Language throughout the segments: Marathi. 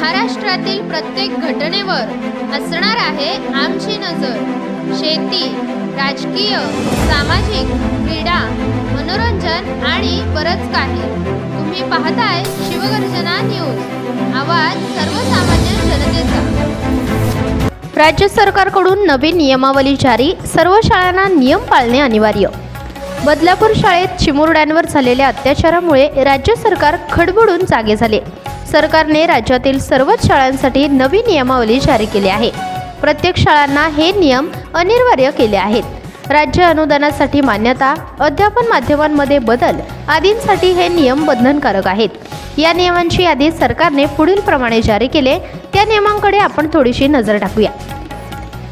महाराष्ट्रातील प्रत्येक घटनेवर असणार आहे आमची नजर। शेती, राजकीय, सामाजिक, क्रीडा, मनोरंजन आणि बरंच काही। तुम्ही पाहताय शिवगर्जना न्यूज, आवाज सर्वसामान्य जनतेचा। राज्य सरकारकडून नवीन नियमावली जारी, सर्व शाळांना नियम पाळणे अनिवार्य। बदलापूर शाळेत चिमुरड्यांवर झालेल्या अत्याचारामुळे राज्य सरकार खडबडून जागे झाले। सरकारने राज्यातील सर्वच शाळांसाठी नवी नियमावली जारी केली आहे। प्रत्येक शाळांना हे नियम अनिवार्य केले आहेत। राज्य अनुदानासाठी मान्यता, अध्यापन माध्यमांमध्ये बदल आदींसाठी हे नियम बंधनकारक आहेत। या नियमांची यादी सरकारने पुढील प्रमाणे जारी केले, त्या नियमांकडे आपण थोडीशी नजर टाकूया।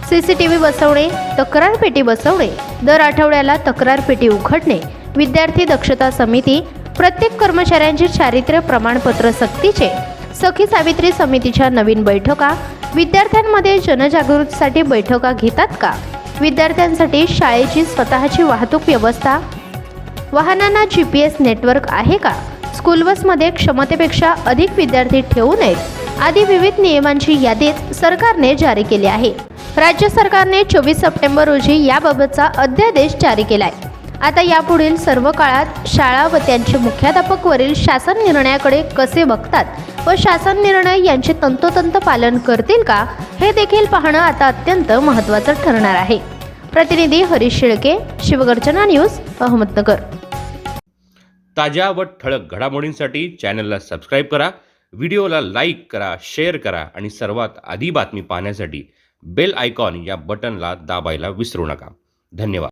सीसीटीव्ही बसवणे, तक्रार पेटी बसवणे, दर आठवड्याला तक्रार पेटी उघडणे, विद्यार्थी दक्षता समिती, प्रत्येक कर्मचाऱ्यांचे चारित्र्य प्रमाणपत्र सक्तीचे, सखी सावित्री समितीच्या नवीन बैठका, विद्यार्थ्यांमध्ये जनजागृतीसाठी बैठका घेतात का, विद्यार्थ्यांसाठी शाळेची स्वतःची वाहतूक व्यवस्था, वाहनांना GPS नेटवर्क आहे का, स्कूल बसमध्ये क्षमतेपेक्षा अधिक विद्यार्थी ठेवू नयेत आदी विविध नियमांची यादीच सरकारने जारी केली आहे। राज्य सरकारने 24 सप्टेंबर रोजी याबाबतचा अध्यादेश जारी केला आहे। आता यापुढील सर्व काळात शाळा व त्यांचे मुख्याध्यापक वरील शासन निर्णयाकडे कसे बघतात व शासन निर्णय यांचे तंतोतंत पालन करतील का, हे देखील पाहणं आता अत्यंत महत्त्वाचं ठरणार आहे। प्रतिनिधी हरीश शेळके, शिवगर्जना न्यूज, अहमदनगर। ताज्या व ठळक घडामोडींसाठी चॅनलला सबस्क्राईब करा, व्हिडिओला लाईक करा, शेअर करा आणि सर्वात आधी बातमी पाहण्यासाठी बेल आयकॉन या बटनला दाबायला विसरू नका। धन्यवाद।